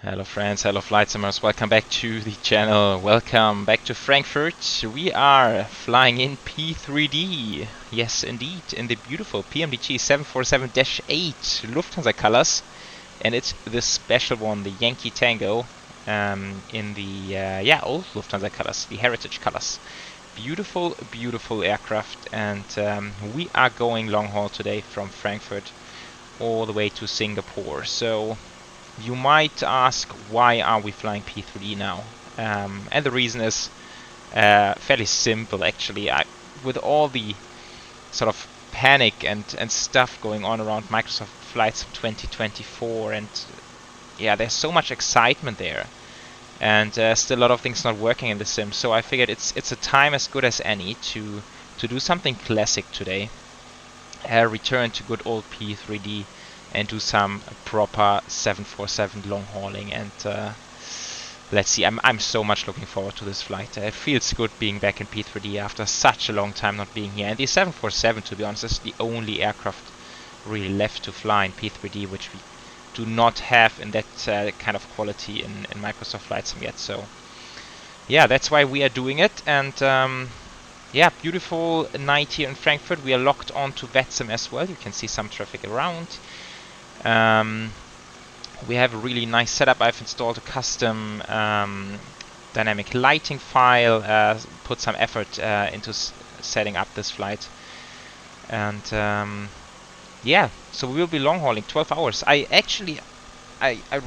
Hello friends, hello flight simmers, welcome back to the channel, welcome back to Frankfurt. We are flying in P3D, yes indeed, in the beautiful PMDG 747-8 Lufthansa colors, and it's the special one, the Yankee Tango, in the old Lufthansa colors, the heritage colors. Beautiful, beautiful aircraft, and we are going long haul today from Frankfurt all the way to Singapore. So you might ask, why are we flying P3D now? And the reason is fairly simple, actually. With all the sort of panic and stuff going on around Microsoft Flights 2024, and yeah, there's so much excitement there, and still a lot of things not working in the sim. So I figured it's a time as good as any to do something classic today. Return to good old P3D and do some proper 747 long hauling, and let's see. I'm so much looking forward to this flight. It feels good being back in P3D after such a long time not being here. And the 747, to be honest, is the only aircraft really left to fly in P3D, which we do not have in that kind of quality in Microsoft Flight Sim yet. So yeah, that's why we are doing it. And yeah, beautiful night here in Frankfurt. We are locked on to VATSIM as well. You can see some traffic around. We have a really nice setup. I've installed a custom dynamic lighting file, put some effort into setting up this flight, and yeah, so we will be long hauling 12 hours. I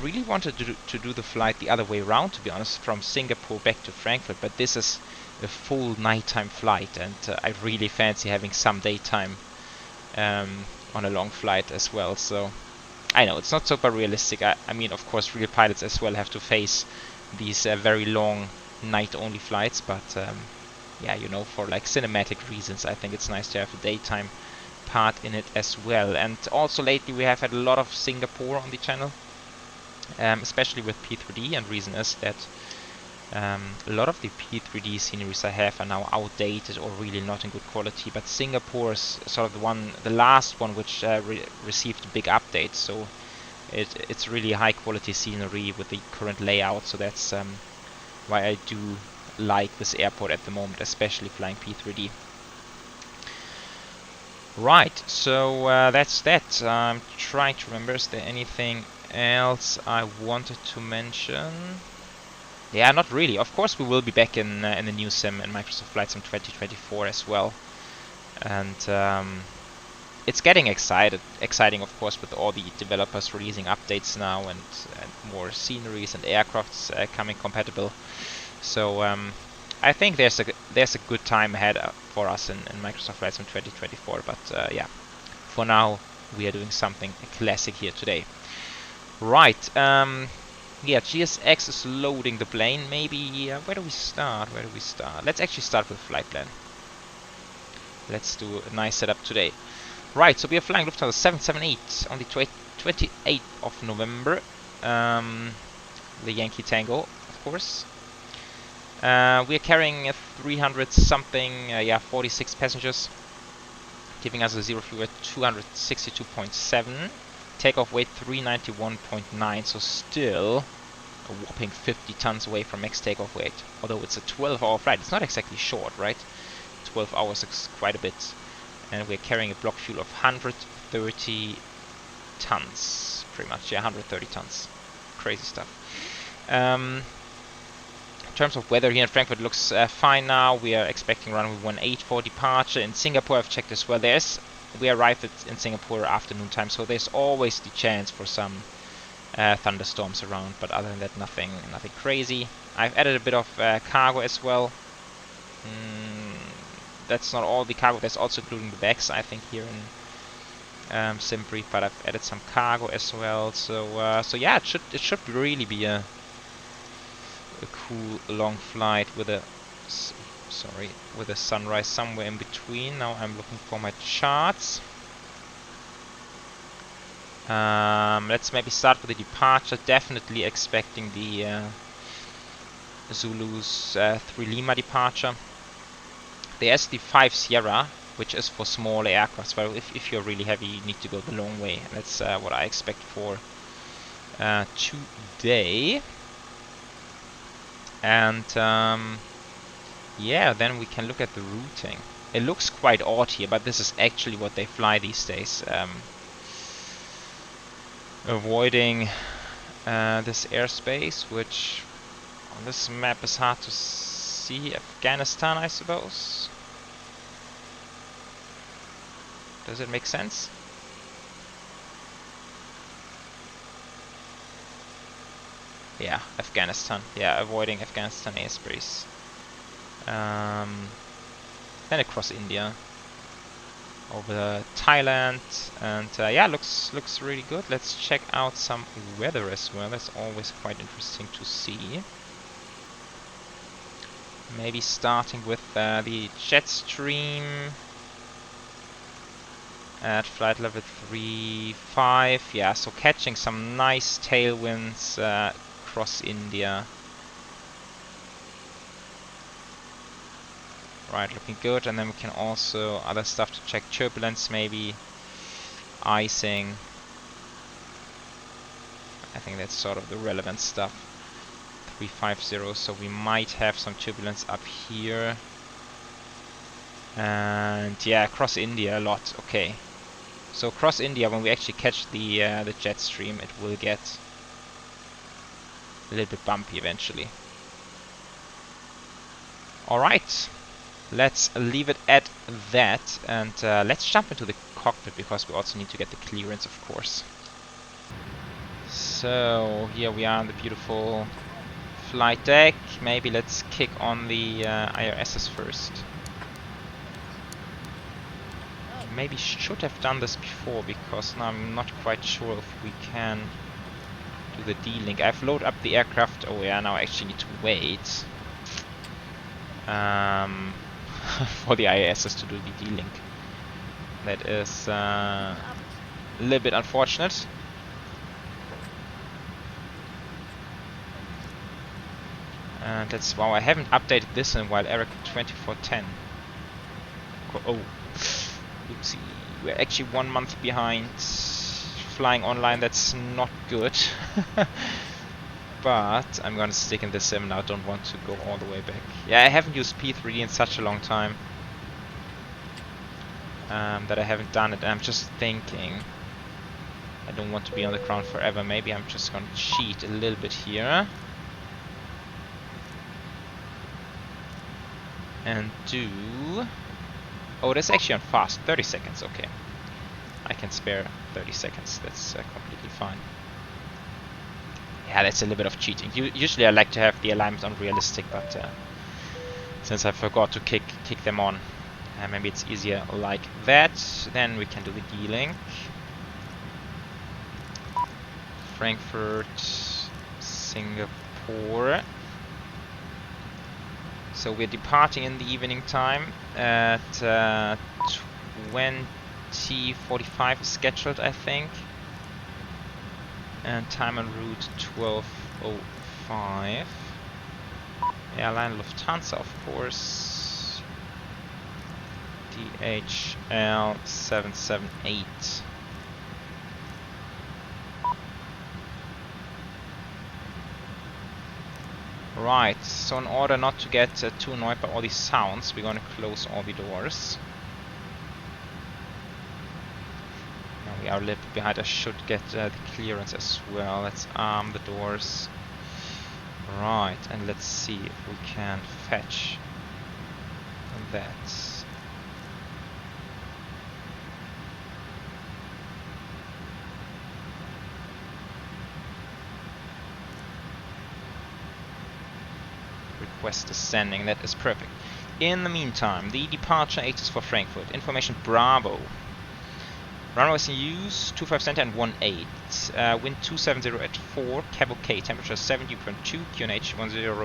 really wanted to do the flight the other way around, to be honest, from Singapore back to Frankfurt, but this is a full nighttime flight, and I really fancy having some daytime on a long flight as well. So I know it's not super realistic. I mean, of course, real pilots as well have to face these very long night-only flights, but yeah, you know, for like cinematic reasons, I think it's nice to have a daytime part in it as well. And also lately we have had a lot of Singapore on the channel, especially with P3D, and reason is that a lot of the P3D sceneries I have are now outdated or really not in good quality, but Singapore is sort of the last one which received a big update, so it's really high quality scenery with the current layout. So that's why I do like this airport at the moment, especially flying P3D. Right, so that's that. I'm trying to remember, is there anything else I wanted to mention? Yeah, not really. Of course, we will be back in the new sim in Microsoft Flight Sim 2024 as well, and it's getting exciting, of course, with all the developers releasing updates now, and more sceneries and aircrafts coming compatible. So I think there's a good time ahead for us in Microsoft Flight Sim 2024. But yeah, for now we are doing something classic here today. Right. Yeah, GSX is loading the plane. Maybe, where do we start? Let's actually start with flight plan. Let's do a nice setup today. Right, so we are flying Lufthansa 778 on the 28th of November. The Yankee Tango, of course. We are carrying a 300 something, 46 passengers, giving us a zero fuel at 262.7. Takeoff weight 391.9, so still a whopping 50 tons away from max takeoff weight. Although it's a 12-hour flight, it's not exactly short, right? 12 hours is quite a bit. And we're carrying a block fuel of 130 tons, pretty much. Yeah, 130 tons. Crazy stuff. In terms of weather here in Frankfurt, it looks fine now. We are expecting runway 18 for departure. In Singapore, I've checked as well. We arrived in Singapore afternoon time, so there's always the chance for some thunderstorms around, but other than that, nothing crazy. I've added a bit of cargo as well. That's not all the cargo, that's also including the bags, I think, here in Sim Brief, but I've added some cargo as well. So yeah, it should really be a cool long flight with a sunrise somewhere in between. Now I'm looking for my charts. Let's maybe start with the departure. Definitely expecting the Zulu's 3 Lima departure. There's the 5 Sierra, which is for smaller aircraft. Well, if you're really heavy, you need to go the long way. And that's what I expect for today. And yeah, then we can look at the routing. It looks quite odd here, but this is actually what they fly these days. Avoiding this airspace, which on this map is hard to see. Afghanistan, I suppose. Does it make sense? Yeah, Afghanistan. Yeah, avoiding Afghanistan airspace. Then across India, over Thailand, and yeah, looks really good. Let's check out some weather as well. That's always quite interesting to see. Maybe starting with the jet stream at flight level 3.5. Yeah, so catching some nice tailwinds across India. Right, looking good. And then we can also other stuff to check: turbulence, maybe icing. I think that's sort of the relevant stuff. 350, so we might have some turbulence up here. And yeah, across India a lot. Okay, so across India, when we actually catch the jet stream, it will get a little bit bumpy eventually. All right. Let's leave it at that, and let's jump into the cockpit, because we also need to get the clearance, of course. So here we are on the beautiful flight deck. Maybe let's kick on the IRSs first. Maybe should have done this before, because now I'm not quite sure if we can do the D-link. I've loaded up the aircraft. Oh yeah, now I actually need to wait. For the IASs to do the D-link. That is a little bit unfortunate. And that's wow, I haven't updated this in a while. Eric 2410. Oh, oopsie. We're actually 1 month behind flying online. That's not good. But I'm gonna stick in the sim now. Don't want to go all the way back. Yeah, I haven't used P3D in such a long time that I haven't done it. And I'm just thinking, I don't want to be on the ground forever. Maybe I'm just gonna cheat a little bit here and do. Oh, that's actually on fast. 30 seconds. Okay, I can spare 30 seconds. That's completely fine. Yeah, that's a little bit of cheating. Usually I like to have the alignment on realistic, but since I forgot to kick them on, maybe it's easier like that. Then we can do the D-link. Frankfurt, Singapore. So we're departing in the evening time at 20:45 is scheduled, I think. And time en route 12:05. Airline Lufthansa, of course. DHL 778. Right, so in order not to get too annoyed by all these sounds, we're gonna close all the doors. We are a little bit behind. I should get the clearance as well. Let's arm the doors. Right, and let's see if we can fetch that. Request is sending. That is perfect. In the meantime, the departure 8 is for Frankfurt. Information Bravo. Runway is in use, 25 center and 18. Wind 270 at 4, cab OK, temperature 70.2, QNH 1029er.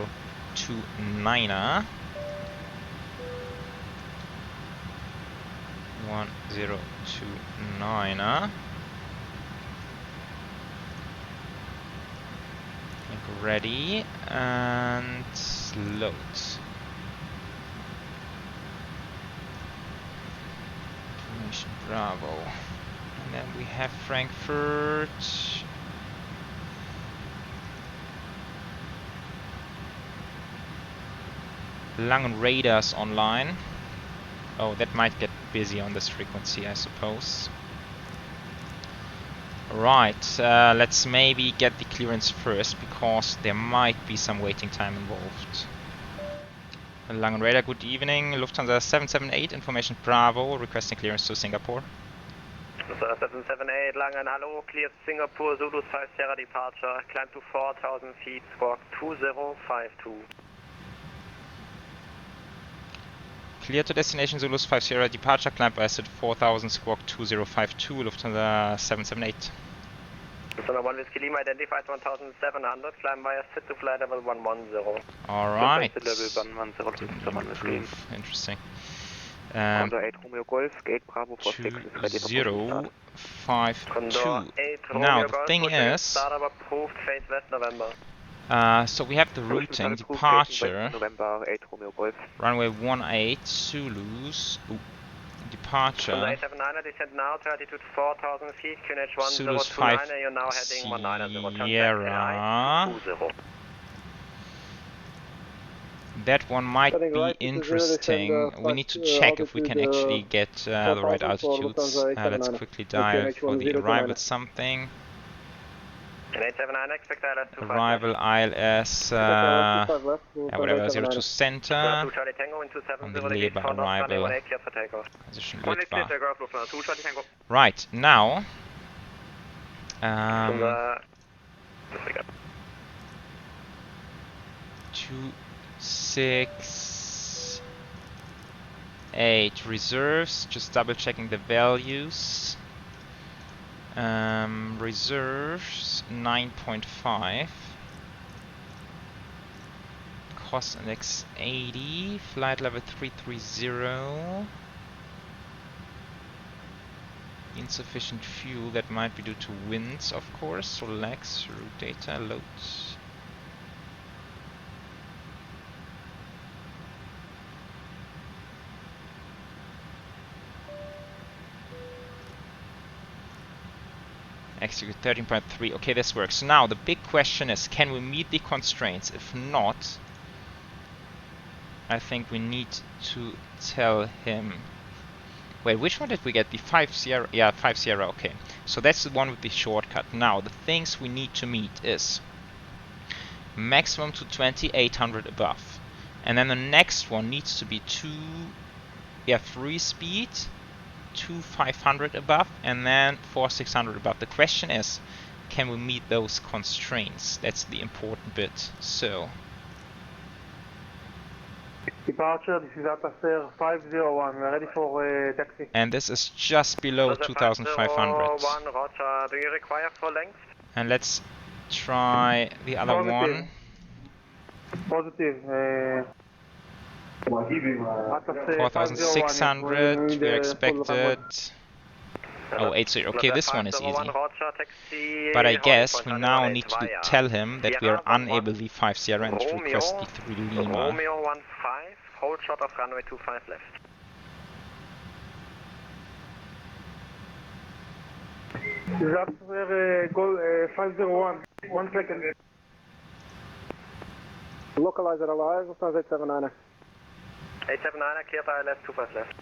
1029er. Ready and load. Information Bravo. And then we have Frankfurt. Langen radars online. Oh, that might get busy on this frequency, I suppose. Right, let's maybe get the clearance first, because there might be some waiting time involved. Langen radar, good evening. Lufthansa 778, information Bravo, requesting clearance to Singapore. Lufthansa 778, Langen, hello, clear Singapore, Zulu 5 Sierra departure, climb to 4,000 feet, squawk 2052. Clear to destination Zulu 5 Sierra departure, climb by SID 4000, squawk 2052, Lufthansa 778. Lufthansa 1 Whiskey Lima identified 1700, climb via SID to flight level 110. Alright. Level Interesting. 8 Romeo Golf, gate Bravo for 6 is ready for 2052. Now the thing is, startup approved, phase west November. so we have the routing departure, runway 18 Zulus, departure, 879, descent now, 32 to 4,000 feet, QNH 1029, Zulus 5 and you're now heading 190, Sierra. That one might be interesting. We need to check if we can actually get the right altitudes. Let's quickly dive for the arrival something. 879, expect ILS 25. Arrival ILS, whatever, 02 center, on the Leber arrival, position Litva. Right, now, 268 reserves, just double checking the values. Reserves 9.5, cost index 80, flight level 330, insufficient fuel, that might be due to winds of course, so lax, route data, load. Execute 13.3. Okay, this works. Now, the big question is, can we meet the constraints? If not, I think we need to tell him... Wait, which one did we get? The 5 Sierra? Yeah, 5 Sierra, okay. So that's the one with the shortcut. Now, the things we need to meet is maximum to 2800 above. And then the next one needs to be 3 speed. 2500 above, and then 4600 above. The question is, can we meet those constraints? That's the important bit. So departure, this is Corsair 501, we're ready for taxi. And this is just below 2500. Do you require full length? And let's try the other one. Positive. 4600, we expected. Oh, 80. Okay, this one is easy. But I guess we now need to tell him that we are unable V5 Sierra and request the 3 Lima. Romeo 15, hold short of runway 25 left. That's where goal 501. 1 second. Localizer alive, Lufthansa 879. 879, cleared ILS 25 left.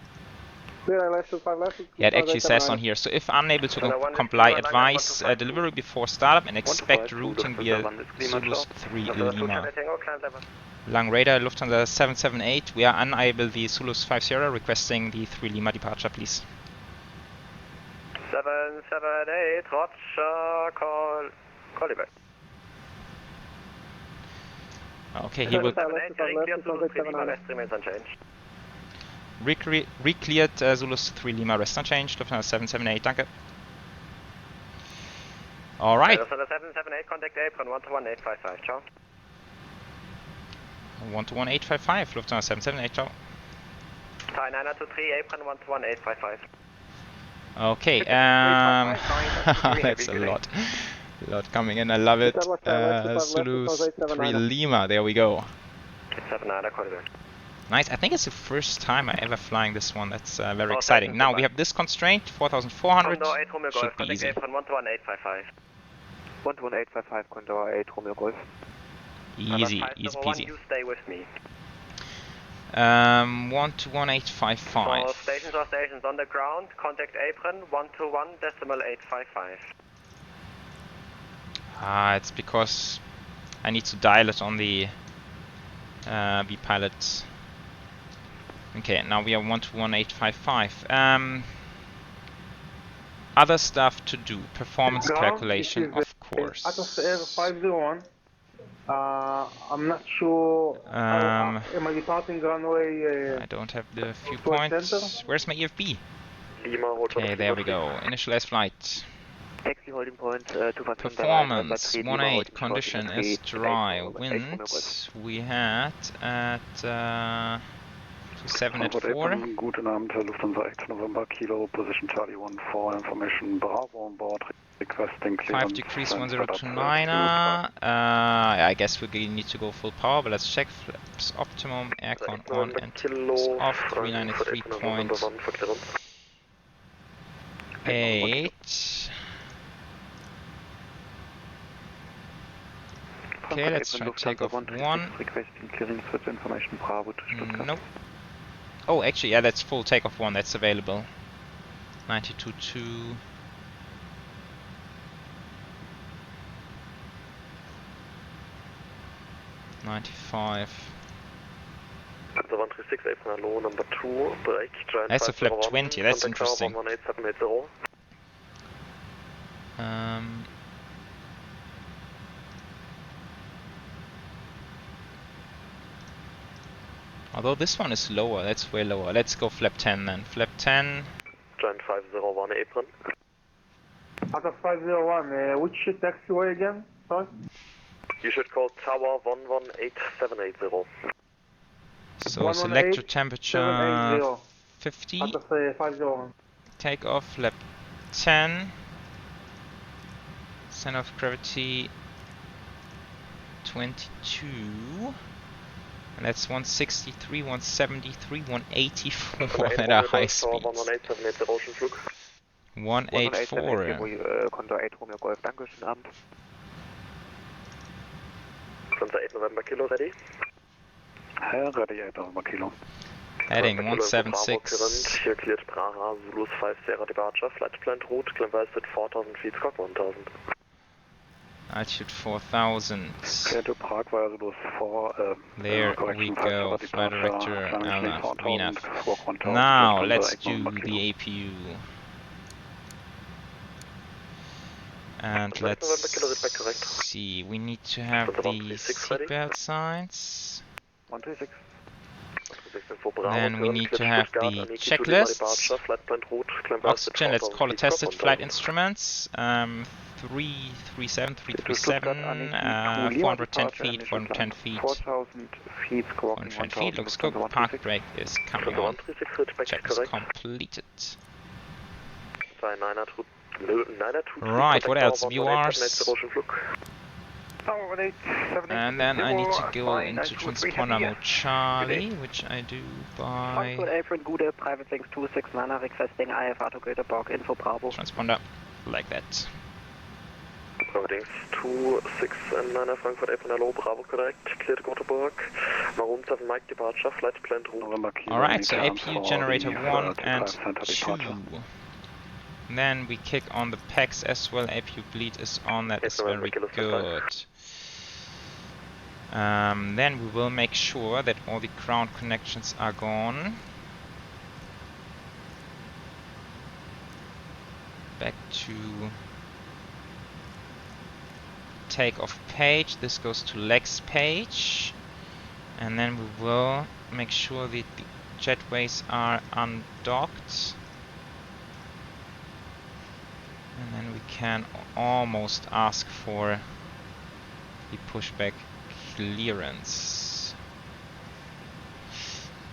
Clear ILS 25 left. Yeah, it actually says on here. So if unable to comply, advise delivery before startup and expect routing via Zulus 3 Lima. Lang radar, Lufthansa 778. We are unable the Zulus 5 Sierra, requesting the 3 Lima departure, please. 778, Roger, call you back. Okay, he will re-cleared Zulus 3 Lima, rest unchanged, Lufthansa 778, danke. Alright. Lufthansa 778, contact apron 121.855, ciao. 121.855, Lufthansa 778, ciao. Thai 923, apron 121.855. Okay, that's a lot. A lot coming in, I love it. Zulus 3 Lima, there we go. Nice, I think it's the first time I ever flying this one, that's very exciting. Now we have this constraint, 4400, should be easy. 11855, Condor 8 Romeo Golf. Easy, easy peasy. You stay with me. 121.855. For stations or stations on the ground, contact apron 121.855. It's because I need to dial it on the V-Pilot. Okay, now we are 121.855. Other stuff to do. Performance calculation, of course. Atos Air 501. I'm not sure. Am I departing runway? I don't have the viewpoint. Where's my EFB? Okay, there we go. Initialize flight. Taxi holding point, Performance 1.8, condition is dry. Wind we had at 27 at 4. Guten Abend, Lufthansa 8 November, Kilo, position Charlie 14, information Bravo on board, requesting clearance. 5 degrees 1029. I guess we need to go full power, but let's check. Flaps optimum, aircon on and tips off. 393.8. Okay, let's try takeoff 1. Requesting clearance with information Bravo to Stuttgart. Nope. Oh, actually, yeah, that's full takeoff 1. That's available. 92.2. number 2, break, that's a flap 20, that's interesting. Although this one is lower, that's way lower. Let's go flap 10 then. Flap 10. Giant 501 apron. Atos 501, which taxiway again? Sorry? You should call tower 118780. So select your temperature 50. Atos 501. Take off flap 10. Center of gravity 22. And that's 163, 173, 184 at a high speed. 184. Konto 8 Romeo Golf, danke, schönen Abend. Lufthansa 8 November Kilo ready? Ready 8 November Kilo. Heading 176. Here cleared Praha, Zulu 5 Sierra departure, flight planned route, climb at 4000 feet, squawk 1000. Altitude 4000. Clear to Prague via Zulu 4. There we go, flight director VNAV. Now let's do the APU. And let's see, we need to have the seatbelt signs. 136. Then we need to have the checklists. Oxygen, let's call it tested. Flight instruments. 337, 337, 410 feet, 410 feet. 410 feet, looks good. Park brake is coming on. Check is completed. Right, what else? VORs. And then I need to go into transponder mode Charlie, which I do by transponder like that. Providings 26 Frankfurt Apron, hello, Bravo correct, clear to Göteborg. Maroon 7 Mike departure, flight planned route. Alright, so APU generator 1 and 2. Then we kick on the packs as well, APU bleed is on, that is very good. Then we will make sure that all the ground connections are gone. Back to takeoff page, this goes to legs page. And then we will make sure that the jetways are undocked. And then we can almost ask for the pushback clearance.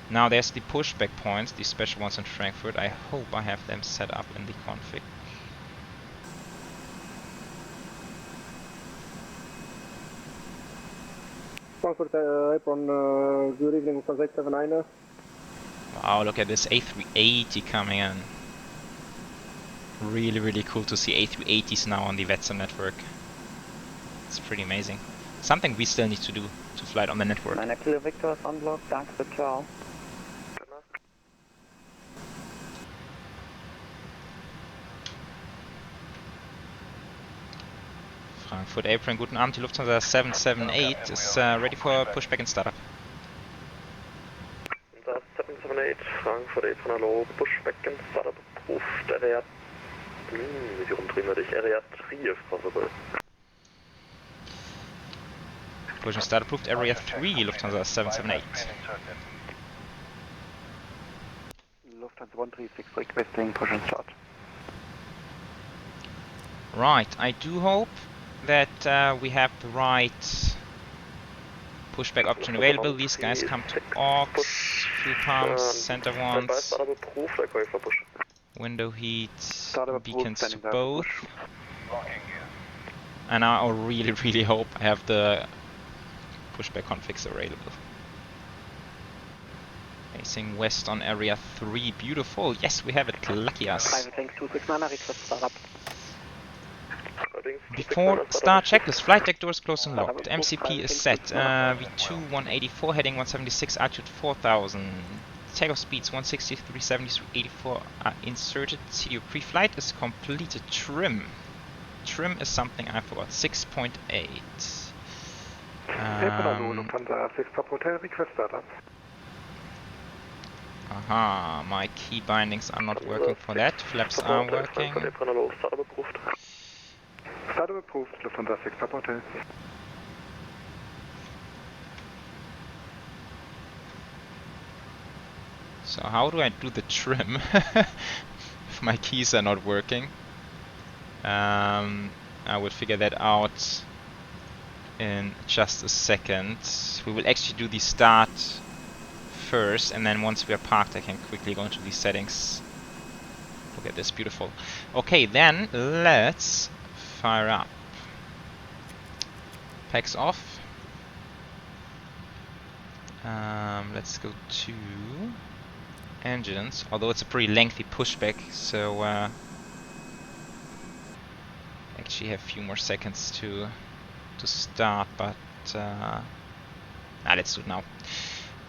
Now there's the pushback points, the special ones in Frankfurt. I hope I have them set up in the config. Frankfurt apron, good evening, Lufthansa 879. Wow, look at this A380 coming in. Really, really cool to see A380s now on the VATSIM network. It's pretty amazing. Something we still need to do to fly it on the network. 9 Kilo Victor is on block, danke, ciao. Frankfurt Apron, guten Abend, die Lufthansa 778 is ready for pushback and startup. 778, Frankfurt Apron, hallo, pushback and startup approved, area... wie rumdrehen wir dich? Area 3 if possible. Push and start approved, area 3, Lufthansa 778. Lufthansa 136 requesting push and start. Right, I do hope that we have the right pushback option available. These guys come to aux, fuel pumps, center ones, window heat, beacons to both. And I really hope I have the pushback configs available. Facing west on area 3, beautiful. Yes, we have it, lucky us. Before start checklist, flight deck doors closed and locked. MCP is set. V2 184 heading 176, altitude 4000. Takeoff speeds 163, 73, 84 are inserted. CDO pre-flight is completed. Trim. Trim is something I forgot. 6.8. Lufthansa 6 Pop Hotel request startup. Aha, my key bindings are not working for that. Flaps are working. Startup approved, Lufthansa 6 Pop Hotel. So how do I do the trim if my keys are not working? I will figure that out in just a second. We will actually do the start first, and then once we are parked I can quickly go into these settings. Look at this, beautiful. Okay, then let's fire up. Packs off. Let's go to engines, although it's a pretty lengthy pushback, so actually have a few more seconds to start, but let's do it now.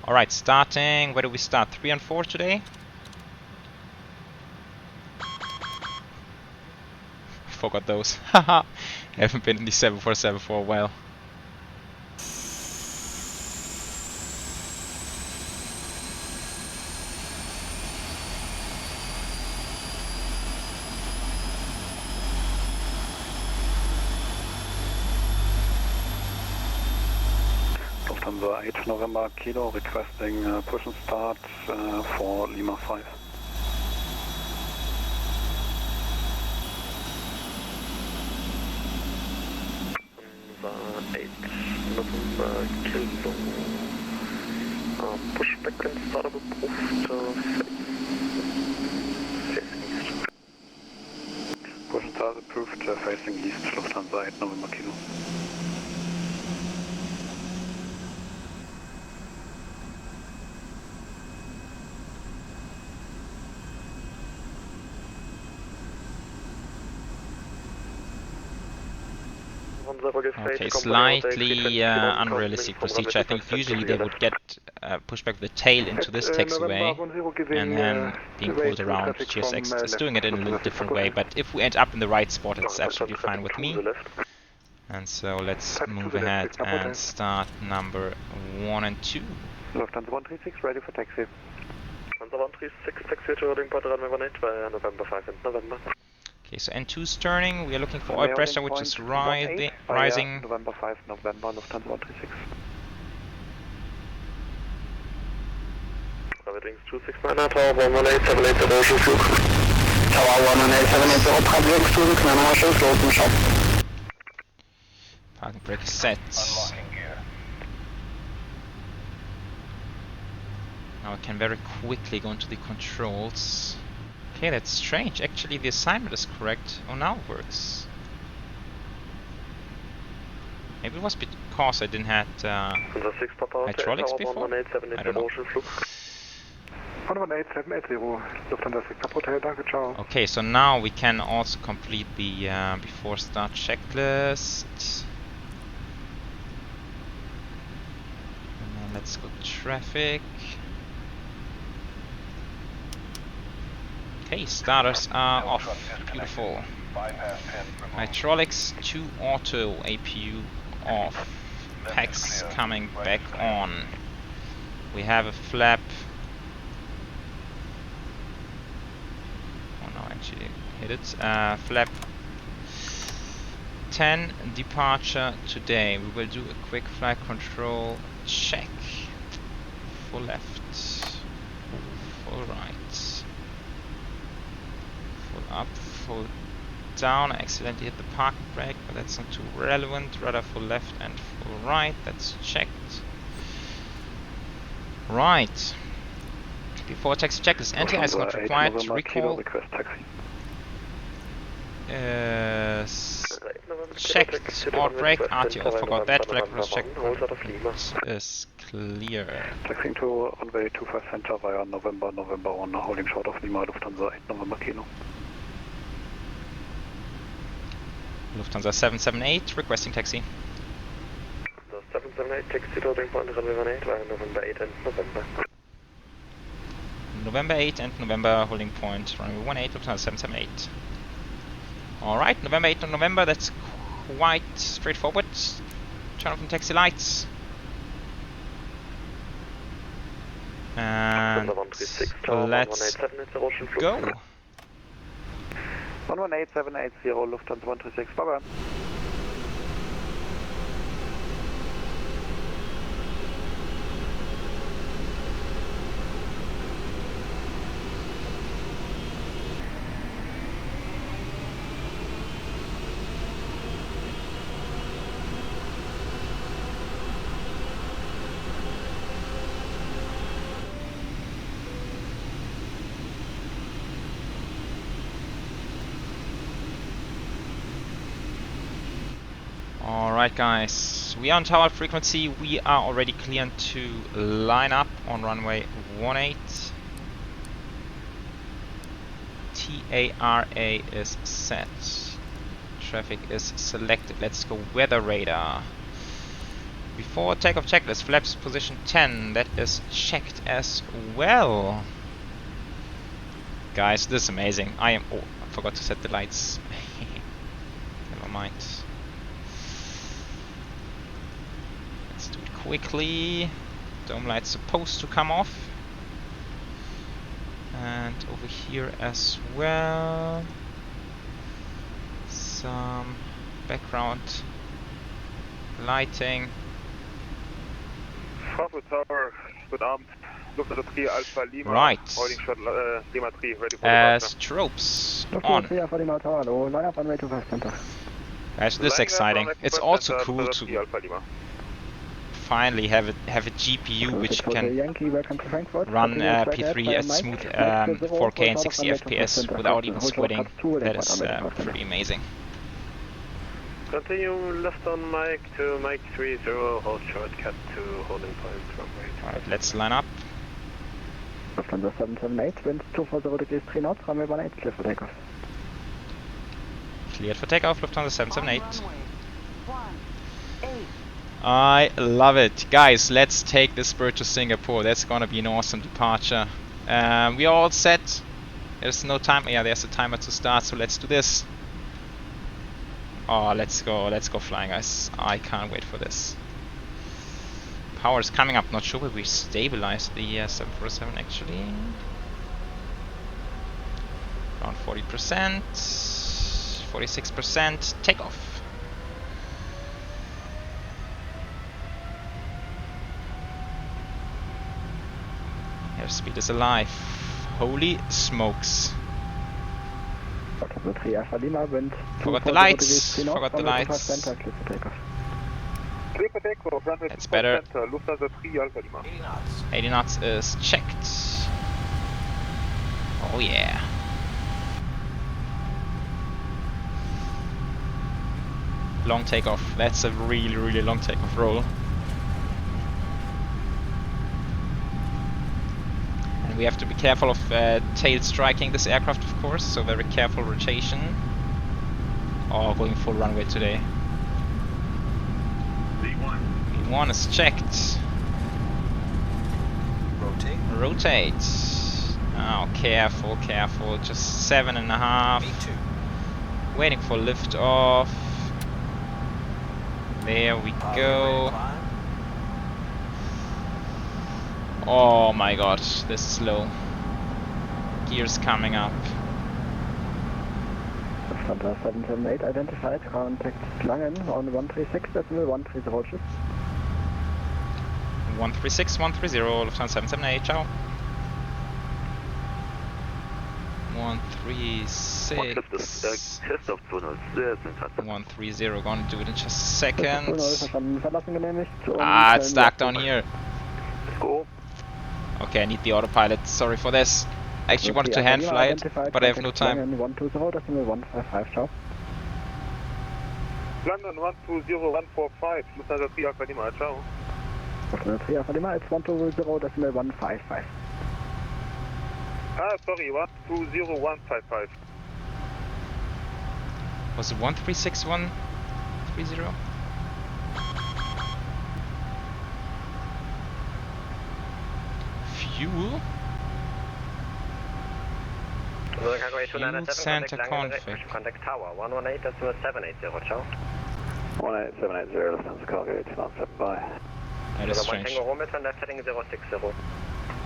Alright, starting, where do we start? 3 and 4 today? Forgot those. Haha, haven't been in the 747 for a while. Lufthansa 8 November Kilo requesting push and start for Lima 5. Lufthansa 8 November Kilo. Pushback and startup approved. Facing east. Push and start approved facing east, Lufthansa 8 November Kilo. Okay, slightly unrealistic procedure. I think usually they would get pushback the tail into this taxiway and then being pulled around. GSX is doing it in a little different way, but if we end up in the right spot, it's absolutely fine with me. And so let's move ahead and start number 1 and 2. Lufthansa 136 ready for taxi. Lufthansa 136 taxi to running part runway 18 November 5 and November. Okay, so N2's turning. We are looking for oil pressure, which is rising. November 5, November, Lufthansa 136. Readings 269, Tower 11878, Aerosoft Flug. Tower 11878, Traffic 269, Aerosoft, losen shop. Parking brake is set. Now I can very quickly go into the controls. Okay, that's strange. Actually, the assignment is correct. Oh, now it works. Maybe it was because I didn't have hydraulics before? I don't know. 11870, Lufthansa 6 Pop Hotel, danke, ciao. Okay, so now we can also complete the before start checklist. And then let's go to traffic. Okay, starters are off. Beautiful. Hydraulics to auto, APU off. Packs coming back on. We have a flap. Oh no, actually hit it. Flap 10 departure today. We will do a quick flight control check. Full left, full right, full up, full down. I accidentally hit the park brake, but that's not too relevant. Rather full left and full right. That's checked. Right. Before taxi checklist, anti-air is not required. Recall. Checked. Board brake. RTO. Forgot that. Flag was checked. Is clear. Taxiing to runway 25 center via November 1, holding short of Lima, Lufthansa 8 November Kilo. Lufthansa 778 requesting taxi. 778 taxi to runway 18 via November 8 and November. November 8 and November holding point runway 18 Lufthansa 778. Alright, November 8 and November, that's quite straightforward. Turn off the taxi lights. And let's go. 118780 Lufthansa 136, bye bye. Alright guys, we are on tower frequency. We are already cleared to line up on runway 18. TARA is set. Traffic is selected. Let's go weather radar. Before takeoff checklist, flaps position 10. That is checked as well. Guys, this is amazing. Oh, I forgot to set the lights. Never mind. Let's do it quickly. Dome light's supposed to come off. And over here as well. Some background lighting. Frankfurt Tower, good Abend. Lufthansa 3 Alpha Lima. Right. Holding short Lima 3, ready for Strobes on. Guys, this is exciting. It's also cool to finally have a GPU which can run P3 at smooth 4K and 60 FPS without even sweating. That is pretty amazing. Continue left on Mike to Mike 30, hold short cut to holding point runway. Alright, let's line up. Lufthansa 778, winds 240 degrees 3 knots, runway 18, clear for takeoff. Cleared for takeoff, Lufthansa 778. I love it. Guys, let's take this bird to Singapore. That's gonna be an awesome departure. We are all set. There's no time. Yeah, there's a timer to start, so let's do this. Oh, let's go flying, guys. I can't wait for this. Power is coming up. Not sure where we stabilize the 747 actually. Around 40%, 46%. Takeoff. Airspeed is alive. Holy smokes. Forgot the lights. Forgot the lights. That's better. 80 knots is checked. Oh yeah. Long takeoff. That's a really long takeoff roll. And we have to be careful of tail striking this aircraft, of course, so very careful rotation. Oh, going full runway today. V1 is checked. Rotate. Oh, careful. Just 7.5. Waiting for liftoff. There we go. Oh my god, this is slow. Gears coming up. Lufthansa 778 identified, contact Langen on 136.130 just. 136, 130, Lufthansa 778, ciao. 136. 130, gonna do it in just a second. Ah, it's stuck down here. Okay, I need the autopilot, sorry for this. I actually wanted to hand fly it, but I have no time. 120.155, ciao. London 120145, Lufthansa 3 Alpha Lima, ciao. Lufthansa 3 Alpha Lima, it's 120.155. Ah, sorry, 120155. Was it 136130? Fuel? Fuel center config. Contact tower 118.780, ciao. 18780, Lufthansa cargo 297, bye. That is strange. Tango Romeo, turn left heading 060.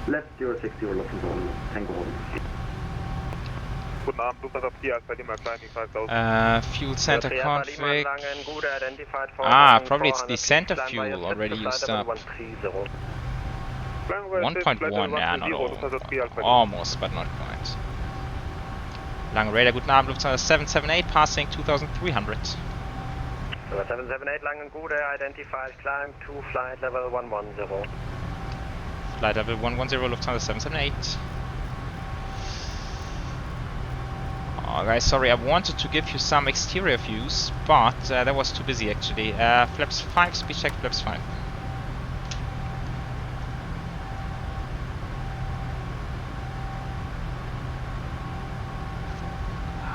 Left 060, Lufthansa Romeo, Tango Romeo. Guten Abend, Lufthansa 3 Alpha Lima, climbing 5000. Fuel center config. Ah, probably it's the center fuel already used up. 1.1, yeah, not all. Almost, but not quite. Lange Radar, guten Abend, Lufthansa 778, passing 2300. 778 Langen Gude, identified, climb to flight level 110. Flight level 110, Lufthansa 778. Oh, guys, sorry, I wanted to give you some exterior views, but that was too busy actually. Flaps 5, speed check, flaps 5.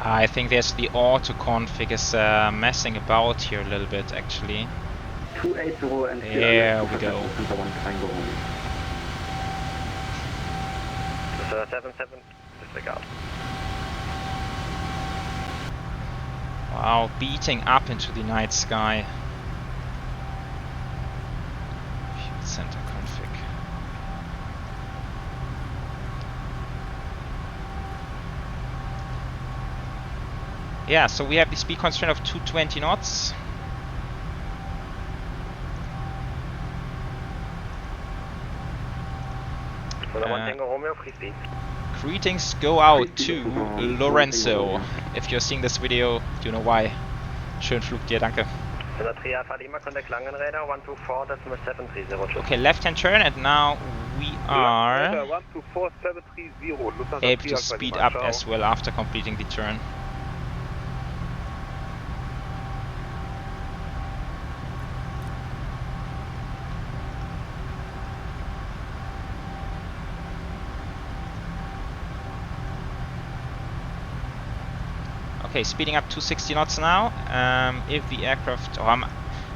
I think there's the auto config is messing about here a little bit actually. 280 and there we go. 77, disregard. Wow, beating up into the night sky. Fuel center config. Yeah, so we have the speed constraint of 220 knots. Greetings go out to Lorenzo. If you're seeing this video, you know why. Schönen Flug dir, danke. Okay, left hand turn, and now we are able to speed up as well after completing the turn. Okay, speeding up to 60 knots now. If the aircraft... Oh,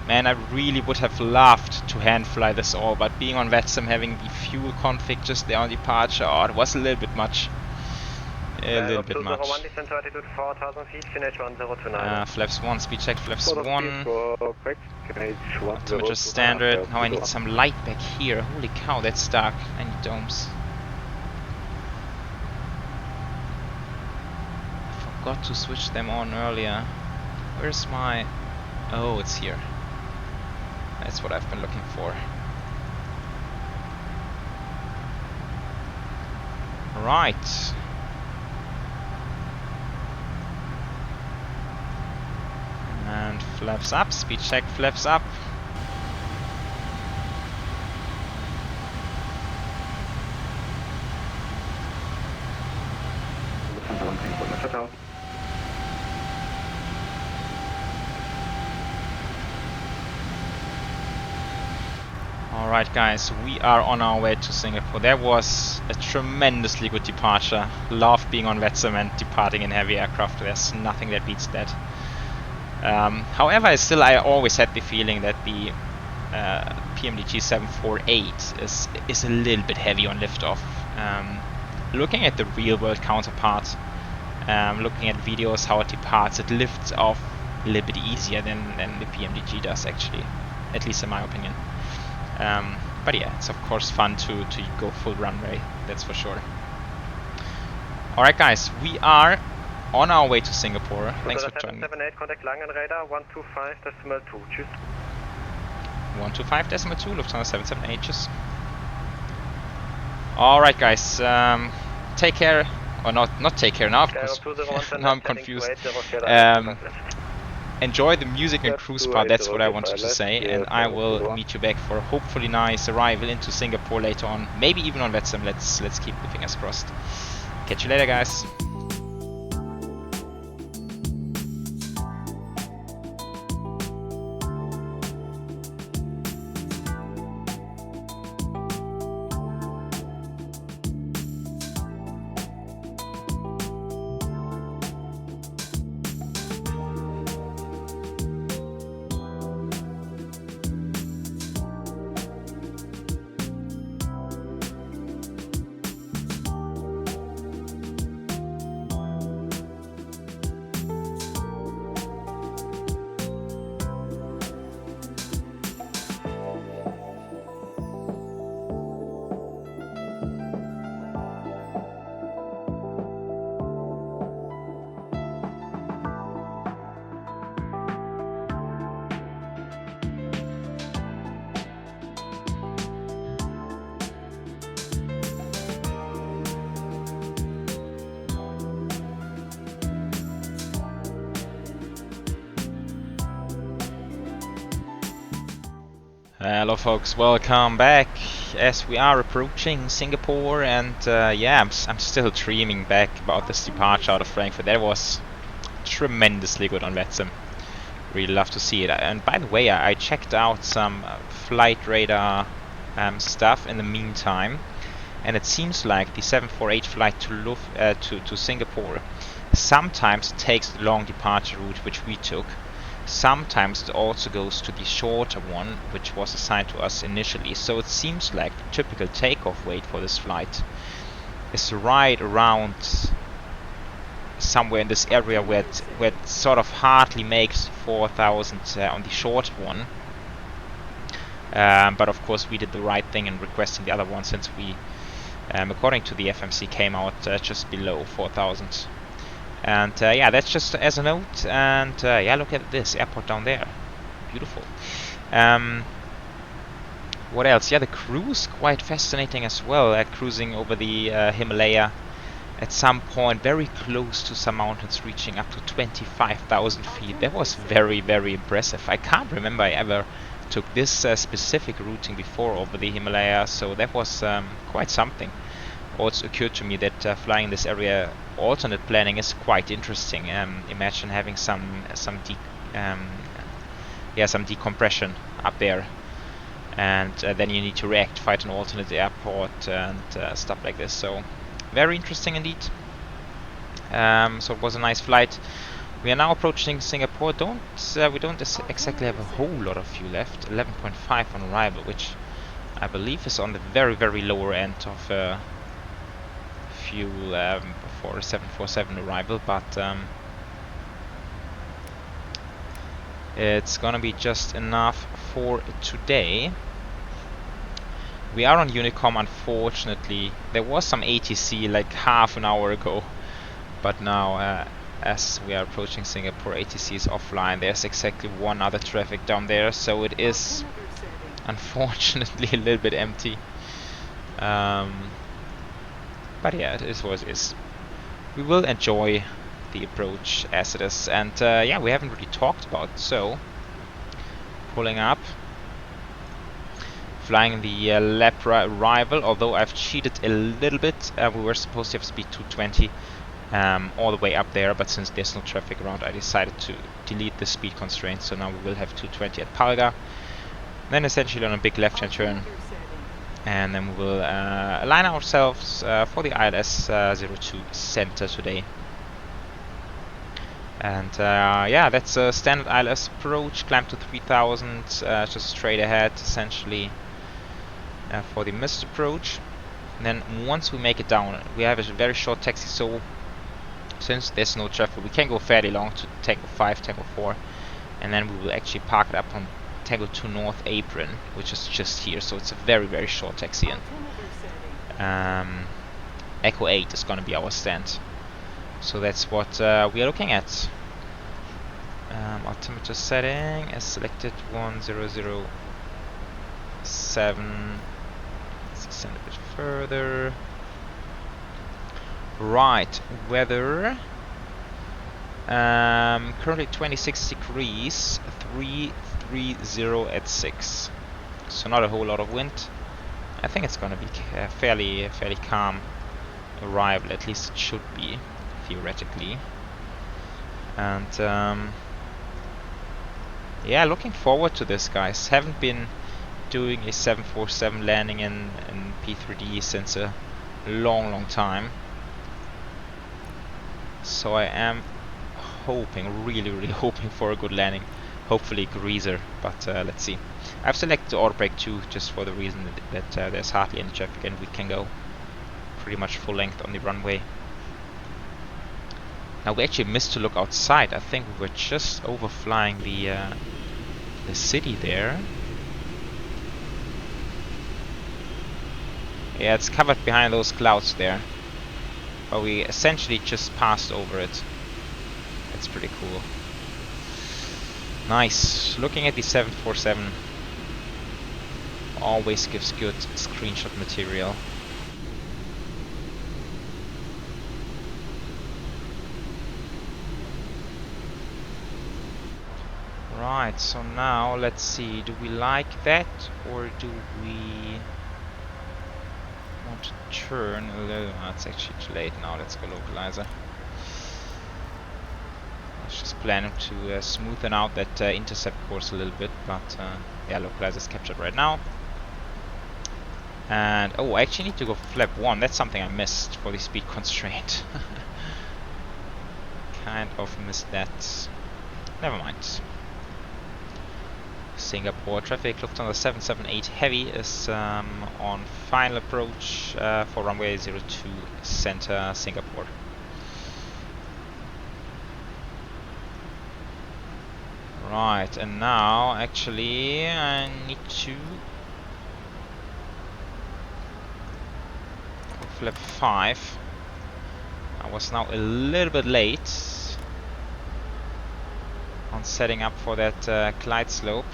man, I really would have loved to hand fly this all, but being on VATSIM, having the fuel config just there on departure, oh, it was a little bit much. A little bit much. Flaps 1, speed check, flaps 1. Temperature standard. Now I need some light back here. Holy cow, that's dark. I need domes. Got to switch them on earlier. Where's my... Oh, it's here. That's what I've been looking for. Right. And flaps up, speed check, flaps up. Alright guys, we are on our way to Singapore. That was a tremendously good departure. Love being on VATSIM and departing in heavy aircraft. There's nothing that beats that. However, I always had the feeling that the PMDG 748 is a little bit heavy on liftoff. Looking at the real world counterpart, looking at videos how it departs, it lifts off a little bit easier than the PMDG does, actually, at least in my opinion. But yeah, it's of course fun to go full runway, that's for sure. Alright guys, we are on our way to Singapore. Thanks for joining. 778, contact Langenräder 125.2. Tschüss. 125.2, Lufthansa 778, tschüss. Alright guys, take care, or not take care now, of course. Now I'm confused. Enjoy the music and cruise part, that's what I wanted to say, and I will meet you back for a hopefully nice arrival into Singapore later on, maybe even on VATSIM. Let's keep the fingers crossed. Catch you later guys. Hello folks, welcome back as we are approaching Singapore, and yeah, I'm still dreaming back about this departure out of Frankfurt. That was tremendously good on VATSIM. Really love to see it. And by the way, I checked out some flight radar stuff in the meantime, and it seems like the 748 flight to Singapore sometimes takes the long departure route which we took. Sometimes it also goes to the shorter one, which was assigned to us initially. So it seems like the typical takeoff weight for this flight is right around somewhere in this area where it sort of hardly makes 4,000 on the short one. But of course we did the right thing in requesting the other one, since we, according to the FMC, came out just below 4,000. And yeah, that's just as a note. And yeah, look at this airport down there, beautiful. What else? Yeah, the cruise quite fascinating as well. Cruising over the Himalaya, at some point very close to some mountains, reaching up to 25,000 feet. That was very, very impressive. I can't remember I ever took this specific routing before over the Himalaya, so that was quite something. Also occurred to me that flying this area alternate planning is quite interesting. Imagine having some decompression up there, and then you need to react, fight an alternate airport, and stuff like this. So very interesting indeed. So it was a nice flight. We are now approaching Singapore. We don't exactly have a whole lot of fuel left. 11.5 on arrival, which I believe is on the very, very lower end of fuel for a 747 arrival, but it's gonna be just enough for today. We are on Unicom, unfortunately. There was some ATC like half an hour ago, but now as we are approaching Singapore, ATC is offline. There's exactly one other traffic down there, so it is unfortunately a little bit empty. But yeah, it is what it is. We will enjoy the approach as it is. And yeah, we haven't really talked about it. So, pulling up, flying the lap arrival, although I've cheated a little bit. We were supposed to have speed 220 all the way up there, but since there's no traffic around, I decided to delete the speed constraint. So now we will have 220 at Palga. Then essentially on a big left-hand turn, and then we will align ourselves for the ILS 02 center today. And yeah, that's a standard ILS approach, climb to 3000, just straight ahead essentially for the missed approach. And then once we make it down, we have a very short taxi, so Since there's no traffic, we can go fairly long to Tango 5, Tango 4, and then we will actually park it up on Tango 2 North apron, which is just here, so it's a very, very short taxi in. Echo 8 is going to be our stand. So that's what we are looking at. Altimeter setting is selected 1007. Let's extend a bit further. Right, weather. Currently 26 degrees, 330 at 6. So not a whole lot of wind. I think it's gonna be fairly calm arrival. At least it should be, theoretically. And yeah, looking forward to this, guys. Haven't been doing a 747 landing in P3D since a long time. So I am hoping, really hoping for a good landing. Hopefully greaser, but let's see. I've selected the auto brake too, just for the reason that there's hardly any traffic and we can go pretty much full length on the runway. Now we actually missed to look outside. I think we were just overflying the city there. Yeah, it's covered behind those clouds there. But we essentially just passed over it. That's pretty cool. Nice. Looking at the 747 always gives good screenshot material. Right, so now let's see, do we like that or do we want to turn a little? Oh, it's actually too late now, let's go localizer. I was just planning to smoothen out that intercept course a little bit, but yeah, localizer is captured right now. And oh, I actually need to go flap 1, that's something I missed for the speed constraint. Kind of missed that. Never mind. Singapore traffic, Lufthansa 778 Heavy is on final approach for runway 02 center Singapore. Right, and now actually I need to go flap 5. I was now a little bit late on setting up for that glide slope.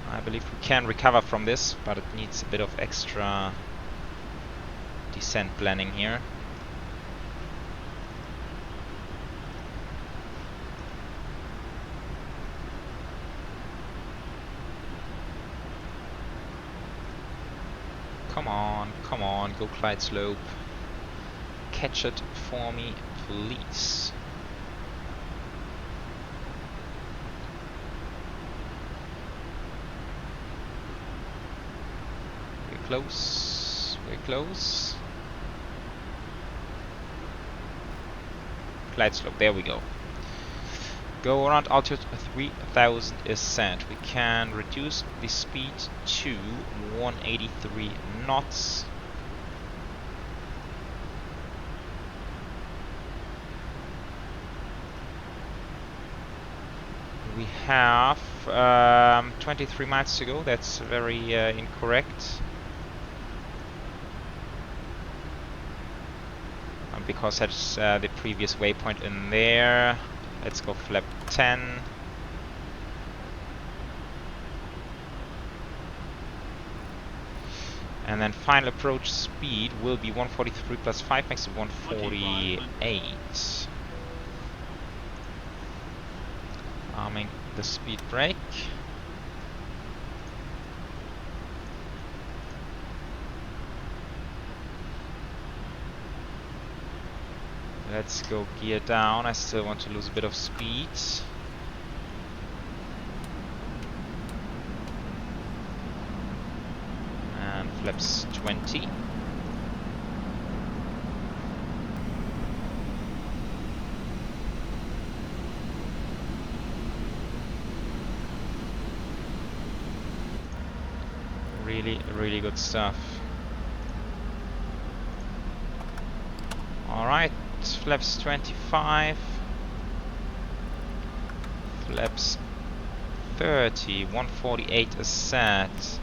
I believe we can recover from this, but it needs a bit of extra descent planning here. Come on, go glide slope. Catch it for me, please. Close, very close. Glide slope, there we go. Go around altitude 3000 is set. We can reduce the speed to 183 knots. We have 23 miles to go. That's very incorrect. Because that's the previous waypoint in there. Let's go flap 10. And then final approach speed will be 143 plus 5 makes it 148. Arming the speed brake. Let's go gear down. I still want to lose a bit of speed. And flaps 20. Really, really good stuff. Alright, flaps 25. Flaps 30, 148 is set.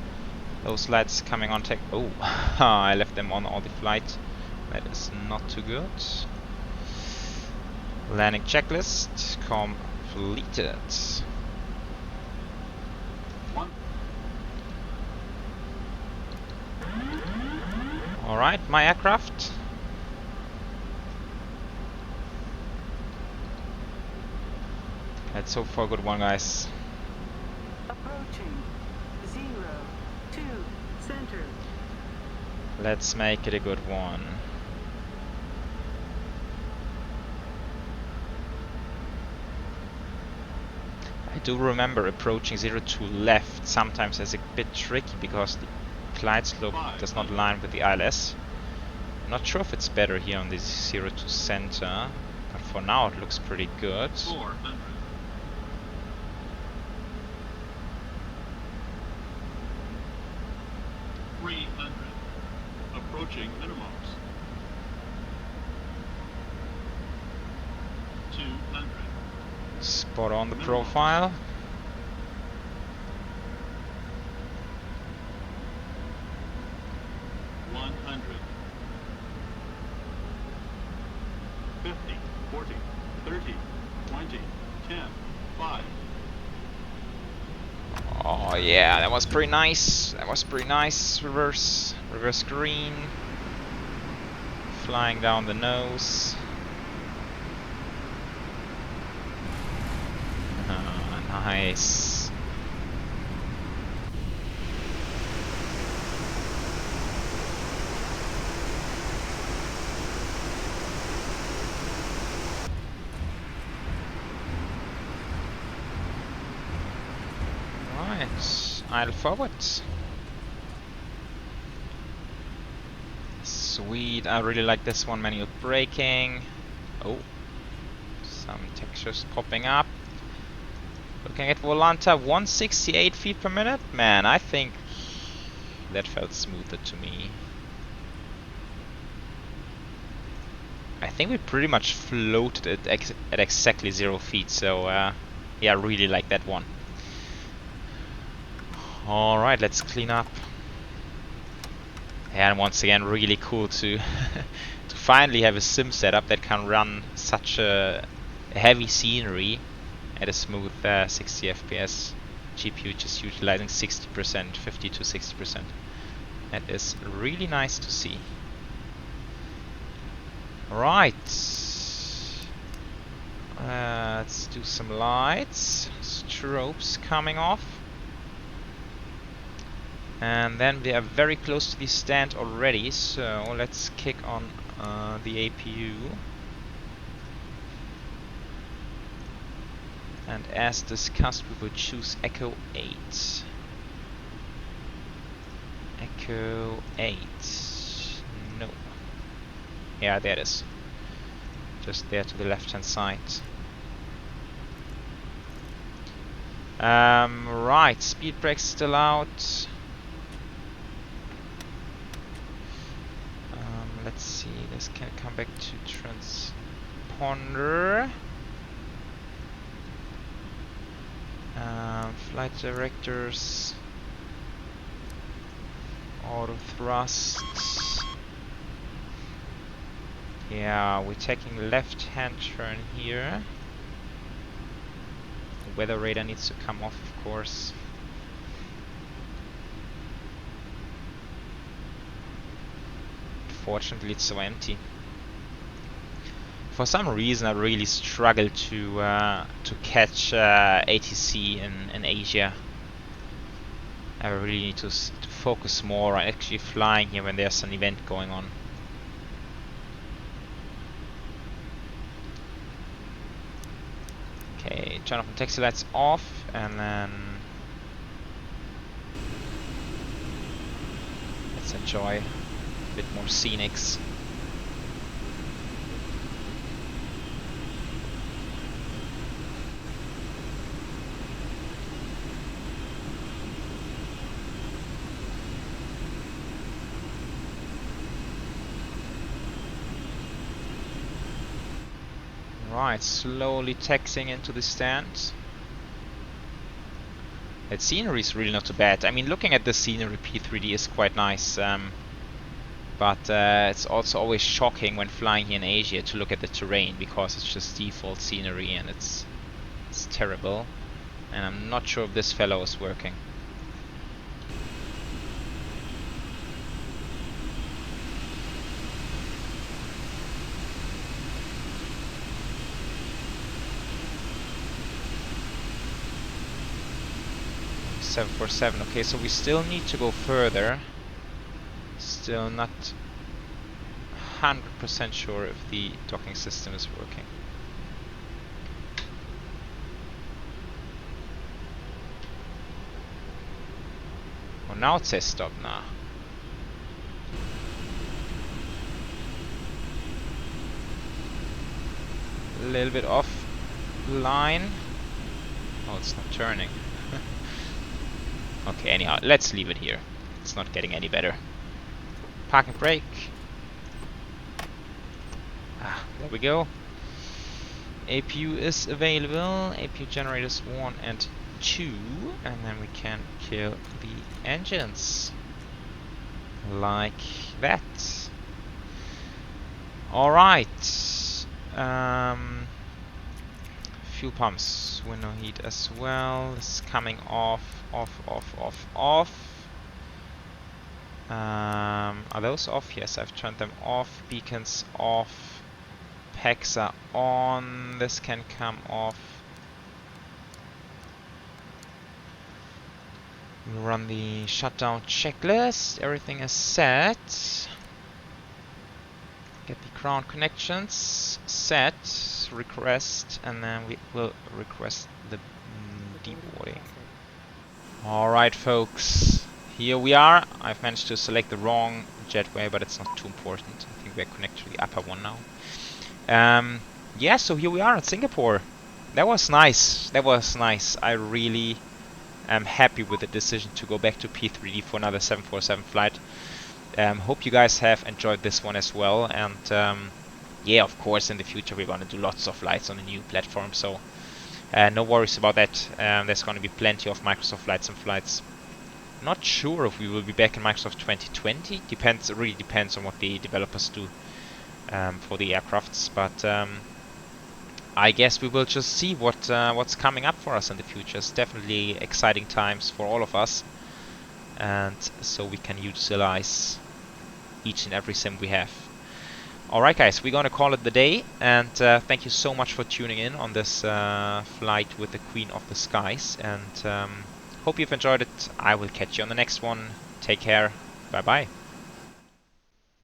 Those lights coming on tech. Oh, I left them on all the flight. That is not too good. Landing checklist completed. Alright, my aircraft. Let's hope for a good one, guys. Approaching 02 center. Let's make it a good one. I do remember approaching 02 left sometimes as a bit tricky because the glide slope does not align with the ILS. I'm not sure if it's better here on the 02 center, but for now it looks pretty good. 400. 300. Approaching minimums. 200. Spot on the profile. $100. 50, 40, 30, 20, 10, 5. Oh yeah, that was pretty nice. That was pretty nice. Reverse green. Flying down the nose. Nice. Right, idle forward. Sweet, I really like this one, manual braking. Oh, some textures popping up. Looking at Volanta, 168 feet per minute. Man, I think that felt smoother to me. I think we pretty much floated it at exactly 0 feet, so yeah, I really like that one. Alright, let's clean up. And once again, really cool to to finally have a sim setup that can run such a heavy scenery at a smooth 60 FPS. GPU just utilizing 60%, 50 to 60%. That is really nice to see. Right, let's do some lights. Strobes coming off. And then we are very close to the stand already, so let's kick on the APU. And as discussed, we will choose Echo 8. Echo 8. No. Yeah, there it is. Just there to the left hand side. Right, speed brakes still out. Let's see, this can come back to transponder. Flight directors. Auto thrust. Yeah, we're taking left hand turn here. The weather radar needs to come off, of course. Fortunately, it's so empty. For some reason, I really struggle to catch ATC in Asia. I really need to focus more on actually flying here when there's an event going on. Okay, turn off the taxi lights off, and then let's enjoy a bit more scenics. Right, slowly taxiing into the stand. That scenery is really not too bad. I mean, looking at the scenery, P3D is quite nice. But it's also always shocking when flying here in Asia to look at the terrain, because it's just default scenery and it's terrible. And I'm not sure if this fellow is working. .747. Okay, so we still need to go further. Still not 100% sure if the docking system is working. Oh, now it says stop now. A little bit off line. Oh, it's not turning. Okay, anyhow, let's leave it here. It's not getting any better. Parking brake. There we go. APU is available. APU generators 1 and 2. And then we can kill the engines. Like that. Alright. Fuel pumps. Window heat as well. It's coming off. Off. Are those off? Yes, I've turned them off. Beacons off. Packs are on. This can come off. We'll run the shutdown checklist. Everything is set. Get the ground connections set. Request, and then we will request the deboarding. Alright folks, here we are. I've managed to select the wrong jetway, but it's not too important. I think we're connected to the upper one now. Yeah, so here we are in Singapore. That was nice. That was nice. I really am happy with the decision to go back to P3D for another 747 flight. Hope you guys have enjoyed this one as well. And yeah, of course, in the future we're going to do lots of flights on the new platform. So no worries about that. There's going to be plenty of Microsoft Flight Sim flights. Not sure if we will be back in Microsoft 2020. Depends. It really depends on what the developers do for the aircrafts. But I guess we will just see what's coming up for us in the future. It's definitely exciting times for all of us, and so we can utilize each and every sim we have. Alright guys, we're gonna call it the day, and thank you so much for tuning in on this flight with the Queen of the Skies, and hope you've enjoyed it. I will catch you on the next one. Take care. Bye bye.